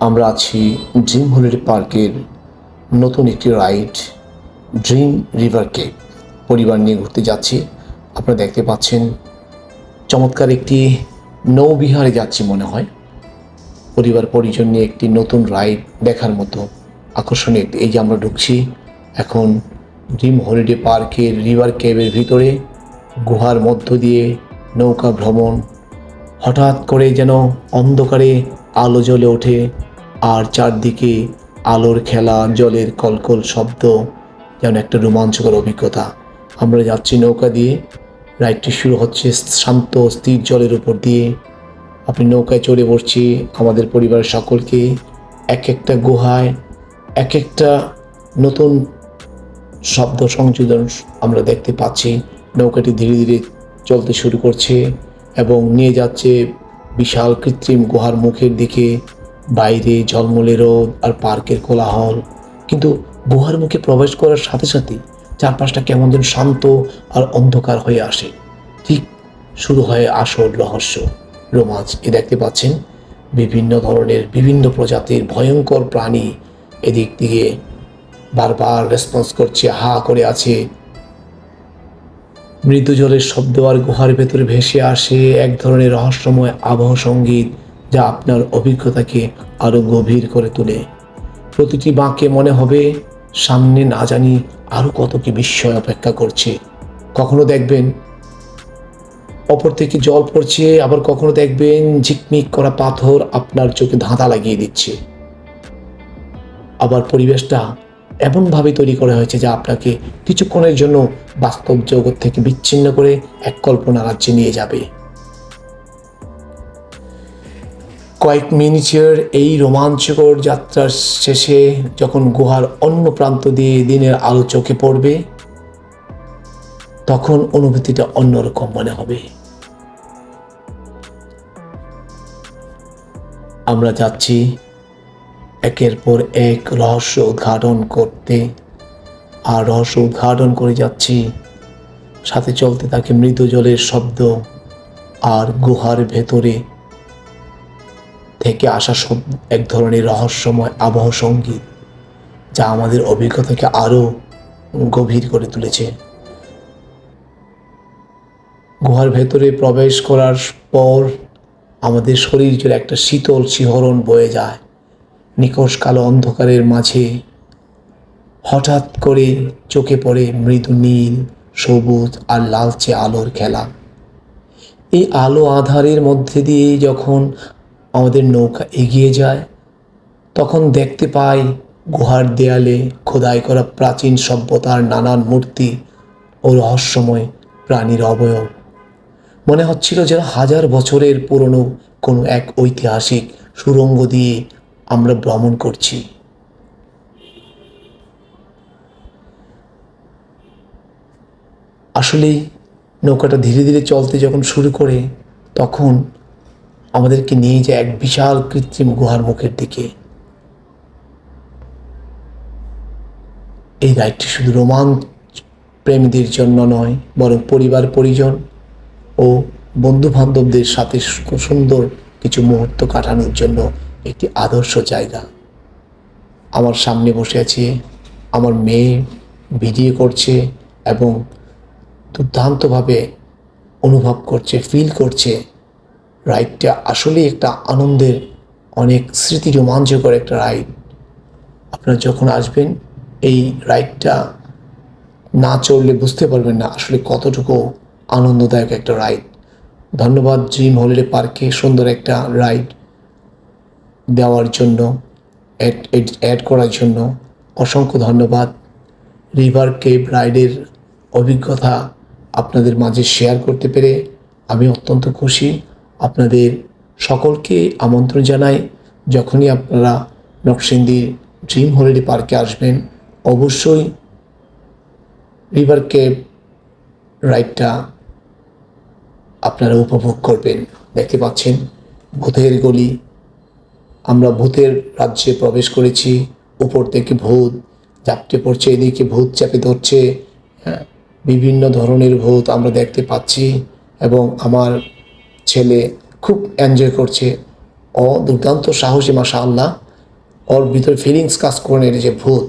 আমরা আছি dream holiday পার্কের নতুন একটি রাইড ড্রিম রিভার কেভ। পরিবার নিয়ে ঘুরতে যাচ্ছি। আপনারা দেখতে পাচ্ছেন চমৎকার একটি নৌবিহারে যাচ্ছি মনে হয়। পরিবার পরিজন নিয়ে একটি নতুন রাইড দেখার মতো আকর্ষণীয়। এই যে আমরা ঢুকছি এখন ড্রিম হলিডে পার্কের রিভার কেভের ভিতরে, গুহার মধ্য দিয়ে নৌকা ভ্রমণ। হঠাৎ করে যেন অন্ধকারে আলো জ্বলে ওঠে, আর চারদিকে আলোর খেলা, জলের কলকল শব্দ, যেন একটা রোমাঞ্চকর অভিজ্ঞতা। আমরা যাচ্ছি নৌকা দিয়ে, রাইডটি শুরু হচ্ছে শান্ত স্থির জলের উপর দিয়ে। আপনি নৌকায় চড়ে বসছি, আমাদের পরিবারের সকলকে এক একটা গুহায় এক একটা নতুন শব্দ সংযোজন আমরা দেখতে পাচ্ছি। নৌকাটি ধীরে ধীরে চলতে শুরু করছে এবং নিয়ে যাচ্ছে বিশাল কৃত্রিম গুহার মুখের দিকে। বাইরে ঝলমলে রোদ আর পার্কের কোলাহল, কিন্তু গুহার মুখে প্রবেশ করার সাথে সাথে চারপাশটা কেমন যেন শান্ত আর অন্ধকার হয়ে আসে। ঠিক শুরু হয় আসল রহস্য, রোমাঞ্চ। দেখতে পাচ্ছেন বিভিন্ন ধরনের বিভিন্ন প্রজাতির ভয়ঙ্কর প্রাণী এদিক থেকে বারবার রেসপন্স করছে, হা করে আছে। মৃদু জলের শব্দ আর গুহার ভেতরে ভেসে আসে এক ধরনের রহস্যময় আবহ সঙ্গীত, যা আপনার অভিজ্ঞতাকে আরো গভীর করে তোলে। প্রতিটি বাঁকে মনে হবে সামনে না জানি আরো কত কি বিস্ময় অপেক্ষা করছে। কখনো দেখবেন অপর থেকে জল পড়ছে, আবার কখনো দেখবেন ঝিকমিক করা পাথর আপনার চোখে ধাঁধা লাগিয়ে দিচ্ছে। আবার পরিবেশটা এমনভাবে তৈরি করা হয়েছে যা আপনাকে কিছুক্ষণের জন্য বাস্তব জগৎ থেকে বিচ্ছিন্ন করে এক কল্পনা রাজ্যে নিয়ে যাবে। কয়েক মিনিটের এই রোমাঞ্চকর যাত্রার শেষে যখন গুহার অন্য প্রান্ত দিয়ে দিনের আলো চোখে পড়বে, তখন অনুভূতিটা অন্যরকম মনে হবে। আমরা যাচ্ছি একের পর এক রহস্য উদ্ঘাটন করতে, আর রহস্য উদ্ঘাটন করে যাচ্ছি। সাথে চলতে থাকে মৃদু জলের শব্দ আর গুহার ভেতরে থেকে আসা সব এক ধরনের রহস্যময় আবহ সঙ্গীত, যা আমাদের অভিজ্ঞতাকে আরো গভীর করে তুলেছে। গুহার ভেতরে প্রবেশ করার পর আমাদের শরীর জুড়ে একটা শীতল শিহরণ বয়ে যায়। নিকষ কালো অন্ধকারের মাঝে হঠাৎ করে চোখে পড়ে মৃদু নীল, সবুজ আর লালচে আলোর খেলা। এই আলো আঁধারের মধ্যে দিয়ে যখন আমাদের নৌকা এগিয়ে যায়, তখন দেখতে পাই গুহার দেয়ালে খোদাই করা প্রাচীন সভ্যতার নানান মূর্তি ও রহস্যময় প্রাণীর অবয়ব। মনে হচ্ছিল যেন হাজার বছরের পুরনো কোনো এক ঐতিহাসিক সুড়ঙ্গ দিয়ে আমরা ভ্রমণ করছি। আসলেই নৌকাটা ধীরে ধীরে চলতে যখন শুরু করে, তখন আমাদেরকে নিয়ে যায় এক বিশাল কৃত্রিম গুহার মুখের দিকে। এই রাইডটি শুধু রোমাঞ্চ প্রেমীদের জন্য নয়, বরং পরিবার পরিজন ও বন্ধু বান্ধবদের সাথে সুন্দর কিছু মুহূর্ত কাটানোর জন্য একটি আদর্শ জায়গা। আমার সামনে বসে আছে আমার মেয়ে, ভিডিও করছে এবং দুর্দান্তভাবে অনুভব করছে, ফিল করছে। রাইডটা আসলেই একটা আনন্দের, অনেক স্মৃতি রোমাঞ্চকর একটা রাইড। আপনারা যখন আসবেন এই রাইডটা না চড়লে বুঝতে পারবেন না আসলে কতটুকু আনন্দদায়ক একটা রাইড। ধন্যবাদ ড্রিম হলিডে পার্কে সুন্দর একটা রাইড দেওয়ার জন্য, অ্যাড করার জন্য অসংখ্য ধন্যবাদ। রিভার কেভ রাইডের অভিজ্ঞতা আপনাদের মাঝে শেয়ার করতে পেরে আমি অত্যন্ত খুশি। আপনাদের সকলকে আমন্ত্রণ জানাই, যখনই আপনারা নকশিন্দি ড্রিম হলিডে পার্কে আসবেন, অবশ্যই রিভার কেভ রাইডটা আপনারা উপভোগ করবেন। দেখতে পাচ্ছেন ভূতের গলি, আমরা ভূতের রাজ্যে প্রবেশ করেছি। উপর থেকে ভূত ঝাপটে পড়ছে, এদিকে ভূত চেপে ধরছে, বিভিন্ন ধরনের ভূত আমরা দেখতে পাচ্ছি এবং আমার ছেলে খুব এনজয় করছে। দুর্দান্ত সাহসী, মাশাআল্লাহ। ওর ভিতরে ফিলিংস কাজ করে না, এটা যে ভূত,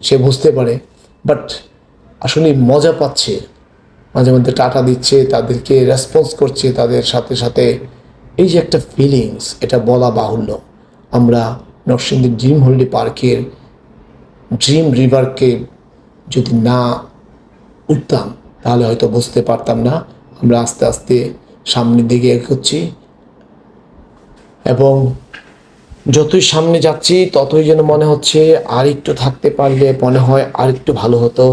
সে বুঝতে পারে, বাট আসলে মজা পাচ্ছে, মাঝে মধ্যে টাটা দিচ্ছে, তাদেরকে রেসপন্স করছে, তাদের সাথে সাথে এই যে একটা ফিলিংস, এটা বলা বাহুল্য। আমরা নরসিংদী ড্রিম হলিডে পার্কের ড্রিম রিভারকে যদি না উঠতাম তাহলে হয়তো বুঝতে পারতাম না। আমরা আস্তে আস্তে সামনের দিকে এগোচ্ছি এবং যতই সামনে যাচ্ছি ততই যেন মনে হচ্ছে আর একটু থাকতে পারলে মনে হয় আর একটু ভালো হতো।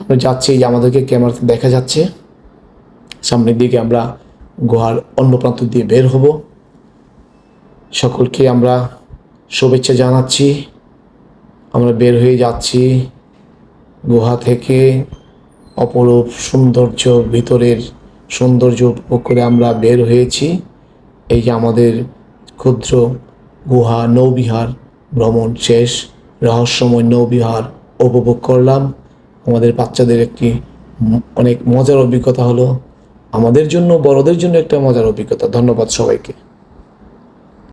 আমরা যাচ্ছি, যে আমাদেরকে ক্যামেরাতে দেখা যাচ্ছে, সামনের দিকে আমরা গুহার অন্য প্রান্ত দিয়ে বের হব। সকলকে আমরা শুভেচ্ছা জানাচ্ছি। আমরা বের হয়ে যাচ্ছি গুহা থেকে। অপরূপ সৌন্দর্য, ভিতরের সৌন্দর্য উপভোগ করে আমরা বের হয়েছি। এই যে আমাদের ক্ষুদ্র গুহা নৌবিহার ভ্রমণ শেষ, রহস্যময় নৌবিহার উপভোগ করলাম। আমাদের বাচ্চাদের একটি অনেক মজার অভিজ্ঞতা হলো, আমাদের জন্য, বড়দের জন্য একটা মজার অভিজ্ঞতা। ধন্যবাদ সবাইকে।